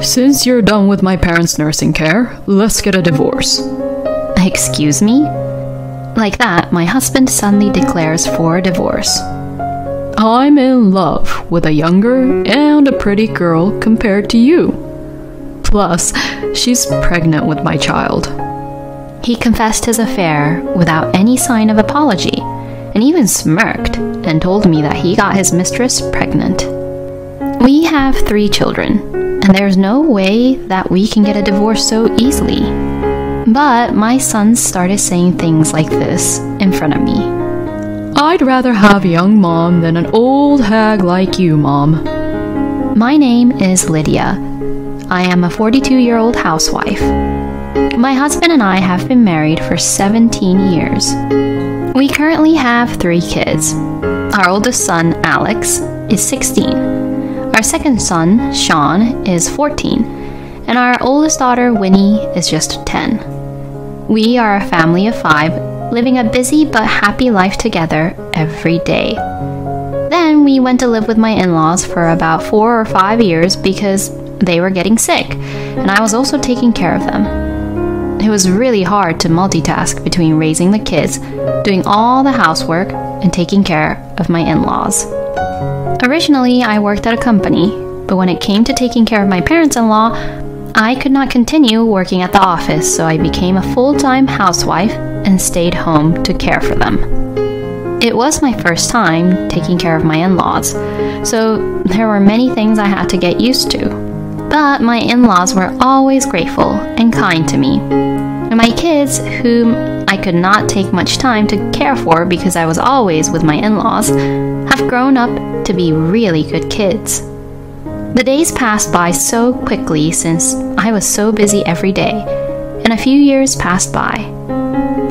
Since you're done with my parents' nursing care, let's get a divorce. Excuse me? Like that, my husband suddenly declares for a divorce. I'm in love with a younger and a pretty girl compared to you. Plus, she's pregnant with my child. He confessed his affair without any sign of apology, and even smirked and told me that he got his mistress pregnant. We have 3 children, and there's no way that we can get a divorce so easily. But my sons started saying things like this in front of me. I'd rather have a young mom than an old hag like you, Mom. My name is Lydia. I am a 42-year-old housewife. My husband and I have been married for 17 years. We currently have 3 kids. Our oldest son, Alex, is 16. Our second son, Sean, is 14. And our oldest daughter, Winnie, is just 10. We are a family of 5, living a busy but happy life together every day. Then we went to live with my in-laws for about 4 or 5 years because they were getting sick, and I was also taking care of them. It was really hard to multitask between raising the kids, doing all the housework, and taking care of my in-laws. Originally, I worked at a company, but when it came to taking care of my parents-in-law, I could not continue working at the office, so I became a full-time housewife and stayed home to care for them. It was my first time taking care of my in-laws, so there were many things I had to get used to. But my in-laws were always grateful and kind to me. And my kids, whom I could not take much time to care for because I was always with my in-laws, have grown up to be really good kids. The days passed by so quickly since I was so busy every day, and a few years passed by.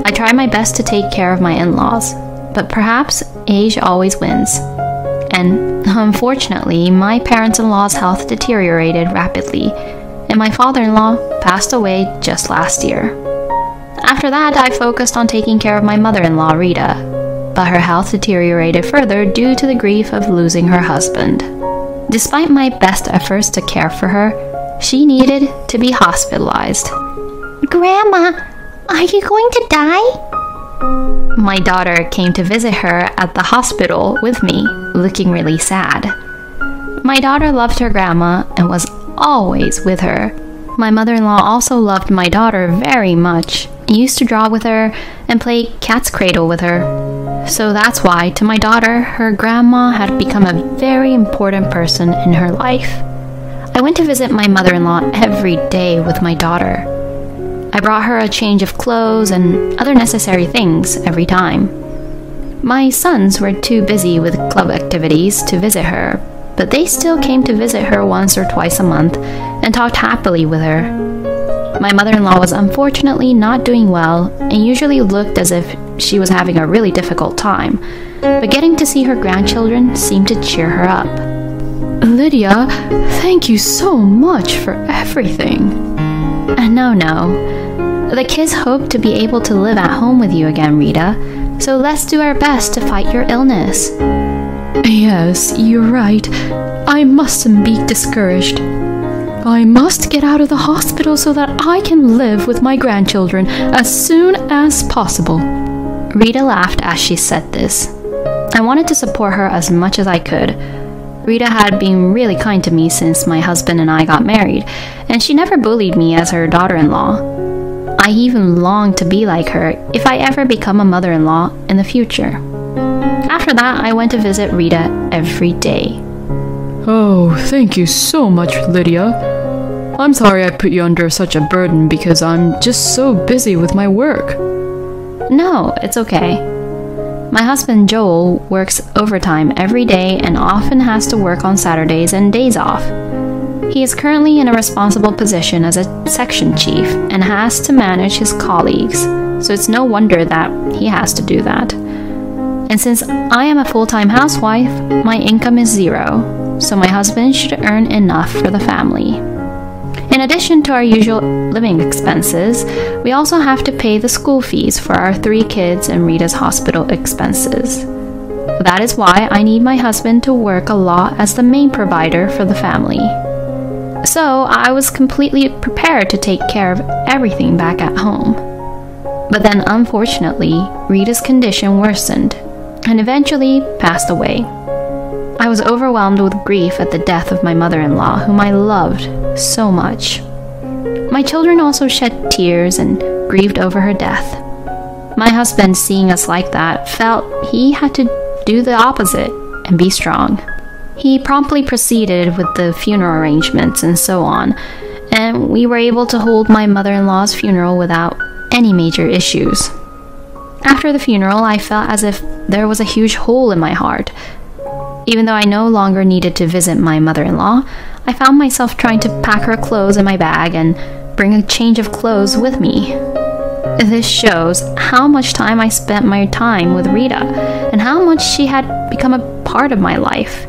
I tried my best to take care of my in-laws, but perhaps age always wins. And unfortunately, my parents-in-law's health deteriorated rapidly, and my father-in-law passed away just last year. After that, I focused on taking care of my mother-in-law, Rita, but her health deteriorated further due to the grief of losing her husband. Despite my best efforts to care for her, she needed to be hospitalized. Grandma, are you going to die? My daughter came to visit her at the hospital with me, looking really sad. My daughter loved her grandma and was always with her. My mother-in-law also loved my daughter very much, used to draw with her and play cat's cradle with her. So that's why, to my daughter, her grandma had become a very important person in her life. I went to visit my mother-in-law every day with my daughter. I brought her a change of clothes and other necessary things every time. My sons were too busy with club activities to visit her, but they still came to visit her once or twice a month and talked happily with her. My mother-in-law was unfortunately not doing well and usually looked as if she was having a really difficult time, but getting to see her grandchildren seemed to cheer her up. Lydia, thank you so much for everything. No. The kids hope to be able to live at home with you again, Rita, so let's do our best to fight your illness. Yes, you're right. I mustn't be discouraged. I must get out of the hospital so that I can live with my grandchildren as soon as possible. Rita laughed as she said this. I wanted to support her as much as I could. Rita had been really kind to me since my husband and I got married, and she never bullied me as her daughter-in-law. I even longed to be like her if I ever become a mother-in-law in the future. After that, I went to visit Rita every day. Oh, thank you so much, Lydia. I'm sorry I put you under such a burden because I'm just so busy with my work. No, it's okay. My husband Joel works overtime every day and often has to work on Saturdays and days off. He is currently in a responsible position as a section chief and has to manage his colleagues, so it's no wonder that he has to do that. And since I am a full-time housewife, my income is 0, so my husband should earn enough for the family. In addition to our usual living expenses, we also have to pay the school fees for our 3 kids and Rita's hospital expenses. That is why I need my husband to work a lot as the main provider for the family. So I was completely prepared to take care of everything back at home. But then, unfortunately, Rita's condition worsened and eventually passed away. I was overwhelmed with grief at the death of my mother-in-law, whom I loved so much. My children also shed tears and grieved over her death. My husband, seeing us like that, felt he had to do the opposite and be strong. He promptly proceeded with the funeral arrangements and so on, and we were able to hold my mother-in-law's funeral without any major issues. After the funeral, I felt as if there was a huge hole in my heart. Even though I no longer needed to visit my mother-in-law, I found myself trying to pack her clothes in my bag and bring a change of clothes with me. This shows how much time I spent my time with Rita and how much she had become a part of my life.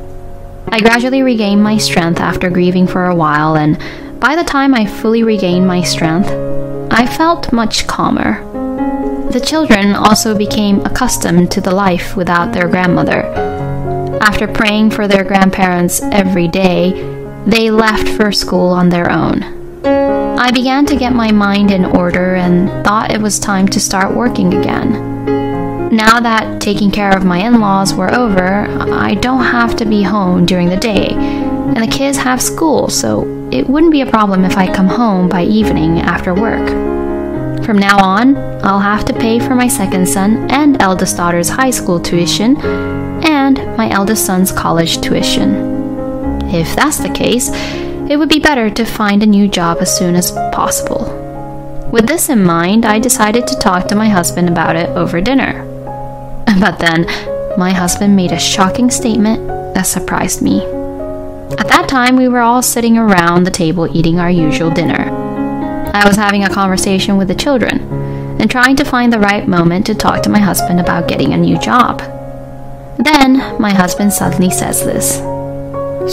I gradually regained my strength after grieving for a while, and by the time I fully regained my strength, I felt much calmer. The children also became accustomed to the life without their grandmother. After praying for their grandparents every day, they left for school on their own. I began to get my mind in order and thought it was time to start working again. Now that taking care of my in-laws were over, I don't have to be home during the day, and the kids have school, so it wouldn't be a problem if I come home by evening after work. From now on, I'll have to pay for my second son and eldest daughter's high school tuition and my eldest son's college tuition. If that's the case, it would be better to find a new job as soon as possible. With this in mind, I decided to talk to my husband about it over dinner. But then, my husband made a shocking statement that surprised me. At that time, we were all sitting around the table eating our usual dinner. I was having a conversation with the children and trying to find the right moment to talk to my husband about getting a new job. Then, my husband suddenly says this.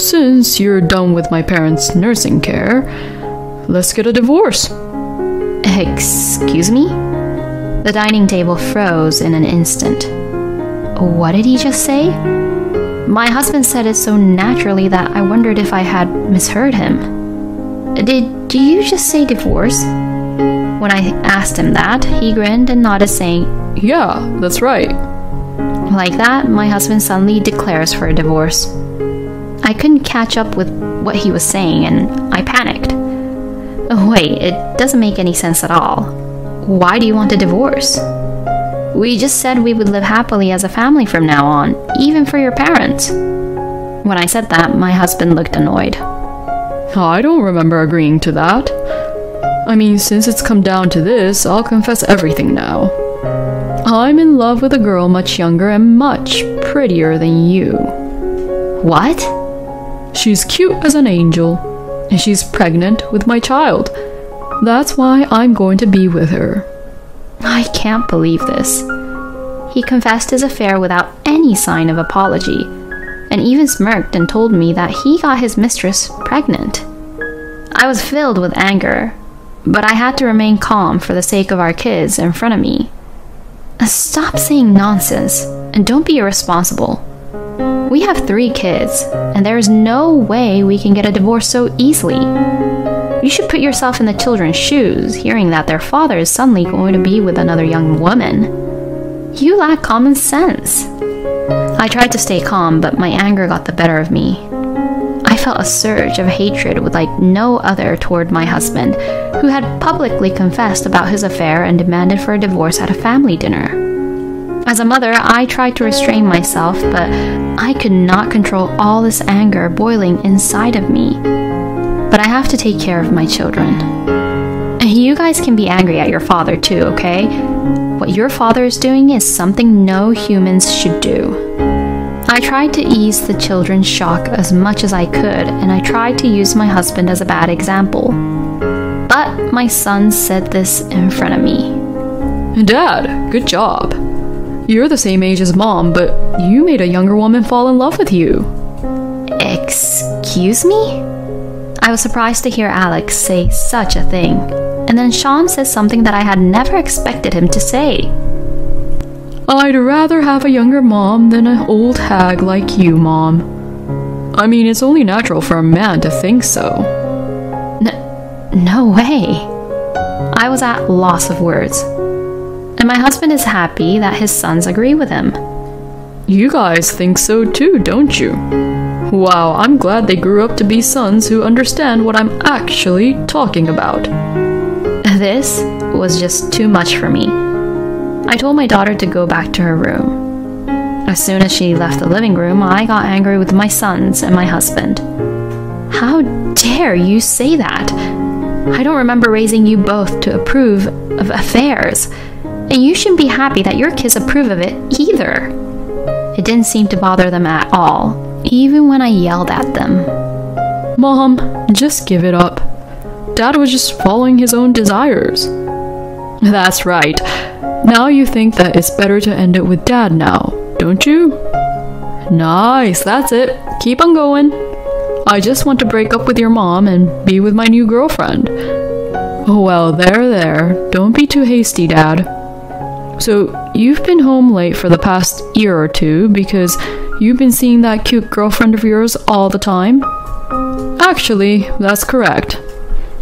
Since you're done with my parents' nursing care, let's get a divorce. Excuse me? The dining table froze in an instant. What did he just say? My husband said it so naturally that I wondered if I had misheard him. Did you just say divorce? When I asked him that, he grinned and nodded, saying, Yeah, that's right. Like that, my husband suddenly declares for a divorce. I couldn't catch up with what he was saying, and I panicked. Wait, it doesn't make any sense at all. Why do you want a divorce? We just said we would live happily as a family from now on, even for your parents. When I said that, my husband looked annoyed. I don't remember agreeing to that. I mean, since it's come down to this, I'll confess everything now. I'm in love with a girl much younger and much prettier than you. What? She's cute as an angel, and she's pregnant with my child. That's why I'm going to be with her. I can't believe this. He confessed his affair without any sign of apology, and even smirked and told me that he got his mistress pregnant. I was filled with anger, but I had to remain calm for the sake of our kids in front of me. Stop saying nonsense, and don't be irresponsible. We have 3 kids, and there is no way we can get a divorce so easily. You should put yourself in the children's shoes, hearing that their father is suddenly going to be with another young woman. You lack common sense. I tried to stay calm, but my anger got the better of me. I felt a surge of hatred with like no other toward my husband, who had publicly confessed about his affair and demanded for a divorce at a family dinner. As a mother, I tried to restrain myself, but I could not control all this anger boiling inside of me. But I have to take care of my children. You guys can be angry at your father too, okay? What your father is doing is something no humans should do. I tried to ease the children's shock as much as I could, and I tried to use my husband as a bad example. But my son said this in front of me. Dad, good job. You're the same age as Mom, but you made a younger woman fall in love with you. Excuse me? I was surprised to hear Alex say such a thing, and then Sean says something that I had never expected him to say. I'd rather have a younger mom than an old hag like you, Mom. I mean, it's only natural for a man to think so. No way. I was at loss of words. And my husband is happy that his sons agree with him. You guys think so too, don't you? Wow, I'm glad they grew up to be sons who understand what I'm actually talking about. This was just too much for me. I told my daughter to go back to her room. As soon as she left the living room, I got angry with my sons and my husband. How dare you say that? I don't remember raising you both to approve of affairs, and you shouldn't be happy that your kids approve of it either. It didn't seem to bother them at all, even when I yelled at them. Mom, just give it up. Dad was just following his own desires. That's right. Now you think that it's better to end it with Dad now, don't you? Nice, that's it. Keep on going. I just want to break up with your mom and be with my new girlfriend. Oh well, there. Don't be too hasty, Dad. So, you've been home late for the past year or two because you've been seeing that cute girlfriend of yours all the time? Actually, that's correct.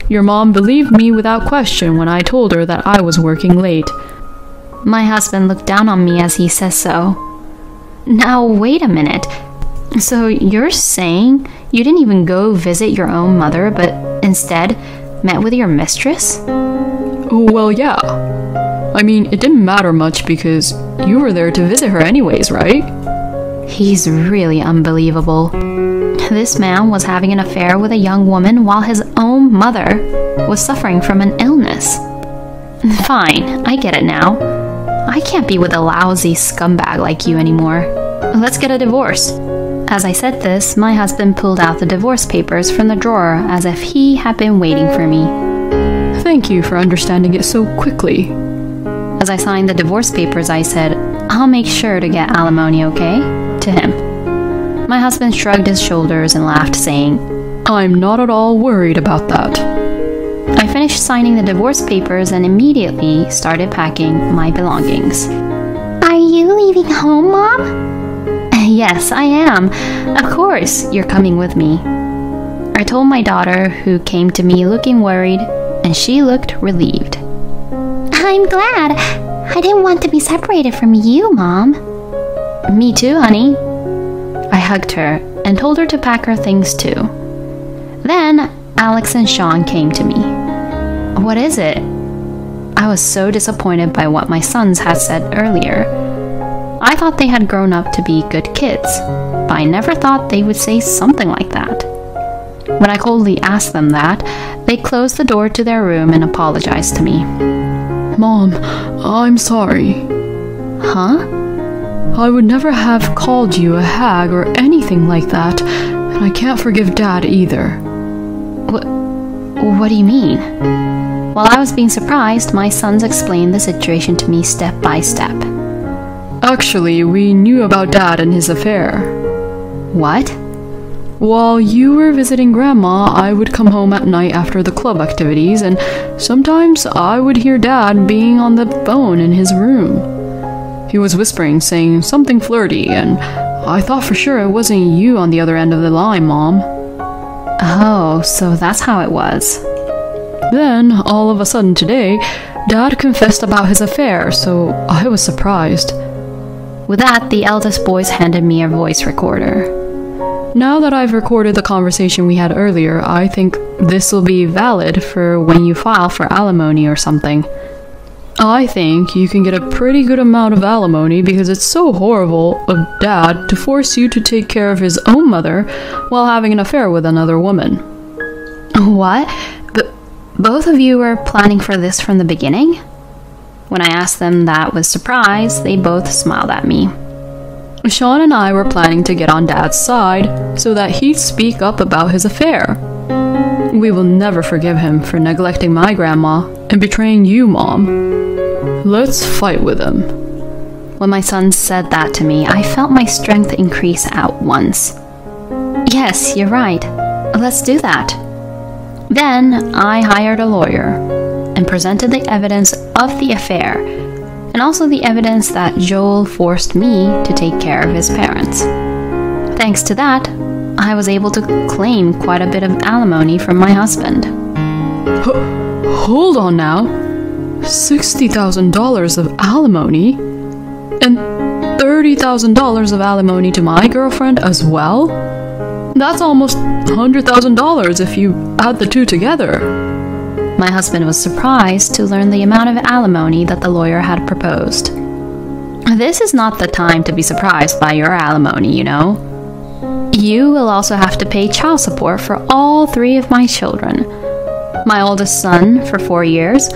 Your mom believed me without question when I told her that I was working late. My husband looked down on me as he says so. Now, wait a minute. So you're saying you didn't even go visit your own mother, but instead met with your mistress? Well, yeah. I mean, it didn't matter much because you were there to visit her anyways, right? He's really unbelievable. This man was having an affair with a young woman while his own mother was suffering from an illness. Fine, I get it now. I can't be with a lousy scumbag like you anymore. Let's get a divorce. As I said this, my husband pulled out the divorce papers from the drawer as if he had been waiting for me. Thank you for understanding it so quickly. As I signed the divorce papers, I said, I'll make sure to get alimony, okay? To him. My husband shrugged his shoulders and laughed, saying, I'm not at all worried about that. I finished signing the divorce papers and immediately started packing my belongings. Are you leaving home, Mom? Yes, I am. Of course, you're coming with me. I told my daughter, who came to me looking worried, and she looked relieved. I'm glad. I didn't want to be separated from you, Mom. Me too, honey. I hugged her and told her to pack her things too. Then Alex and Sean came to me. What is it? I was so disappointed by what my sons had said earlier. I thought they had grown up to be good kids, but I never thought they would say something like that. When I coldly asked them that, they closed the door to their room and apologized to me. Mom, I'm sorry. Huh? I would never have called you a hag or anything like that, and I can't forgive Dad either. What do you mean? While I was being surprised, my sons explained the situation to me step by step. Actually, we knew about Dad and his affair. What? While you were visiting Grandma, I would come home at night after the club activities, and sometimes I would hear Dad being on the phone in his room. He was whispering, saying something flirty, and I thought for sure it wasn't you on the other end of the line, Mom. Oh, so that's how it was. Then, all of a sudden today, Dad confessed about his affair, so I was surprised. With that, the eldest boys handed me a voice recorder. Now that I've recorded the conversation we had earlier, I think this will be valid for when you file for alimony or something. I think you can get a pretty good amount of alimony because it's so horrible of Dad to force you to take care of his own mother while having an affair with another woman. What? But both of you were planning for this from the beginning? When I asked them that with surprise, they both smiled at me. Sean and I were planning to get on Dad's side so that he'd speak up about his affair. We will never forgive him for neglecting my grandma and betraying you, Mom. Let's fight with him. When my son said that to me, I felt my strength increase at once. Yes, you're right. Let's do that. Then I hired a lawyer and presented the evidence of the affair, and also the evidence that Joel forced me to take care of his parents. Thanks to that, I was able to claim quite a bit of alimony from my husband. Hold on now. $60,000 of alimony? And $30,000 of alimony to my girlfriend as well? That's almost $100,000 if you add the two together. My husband was surprised to learn the amount of alimony that the lawyer had proposed. This is not the time to be surprised by your alimony, you know. You will also have to pay child support for all 3 of my children. My oldest son for 4 years,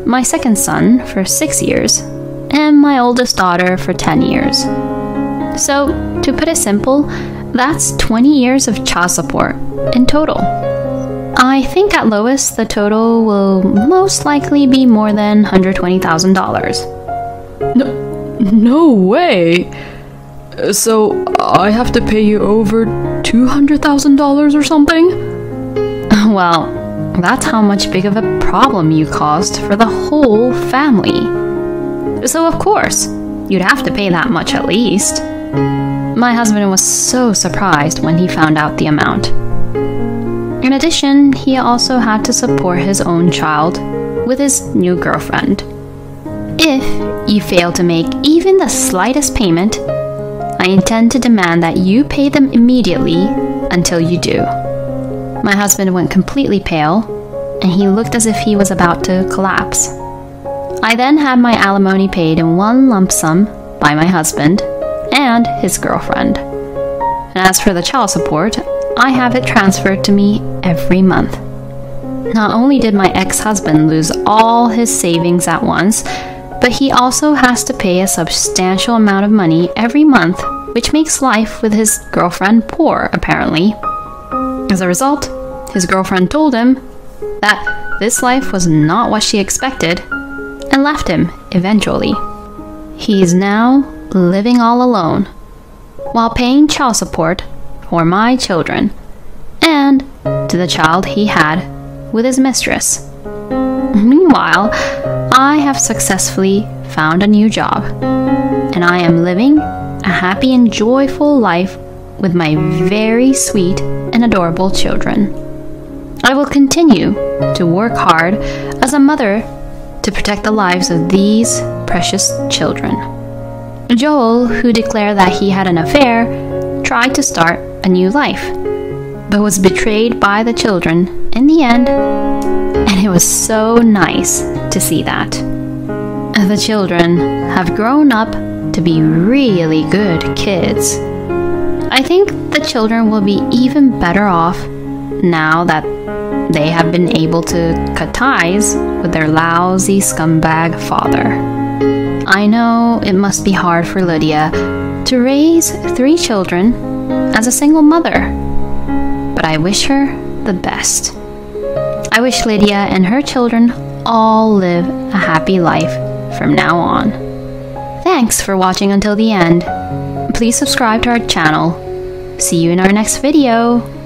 my second son for 6 years, and my oldest daughter for 10 years. So, to put it simple, that's 20 years of child support in total. I think at lowest the total will most likely be more than $120,000. No way! So I have to pay you over $200,000 or something? Well, that's how much big of a problem you caused for the whole family. So of course, you'd have to pay that much at least. My husband was so surprised when he found out the amount. In addition, he also had to support his own child with his new girlfriend. If you fail to make even the slightest payment, I intend to demand that you pay them immediately until you do. My husband went completely pale, and he looked as if he was about to collapse. I then had my alimony paid in one lump sum by my husband and his girlfriend. And as for the child support, I have it transferred to me every month. Not only did my ex-husband lose all his savings at once, but he also has to pay a substantial amount of money every month, which makes life with his girlfriend poor, apparently. As a result, his girlfriend told him that this life was not what she expected and left him eventually. He is now living all alone while paying child support for my children and to the child he had with his mistress. Meanwhile, I have successfully found a new job, and I am living a happy and joyful life with my very sweet and adorable children. I will continue to work hard as a mother to protect the lives of these precious children. Joel, who declared that he had an affair, tried to start a new life, but was betrayed by the children in the end, and it was so nice to see that. The children have grown up to be really good kids. I think the children will be even better off now that they have been able to cut ties with their lousy scumbag father. I know it must be hard for Lydia to raise 3 children as a single mother, but I wish her the best. I wish Lydia and her children all live a happy life from now on. Thanks for watching until the end. Please subscribe to our channel. See you in our next video.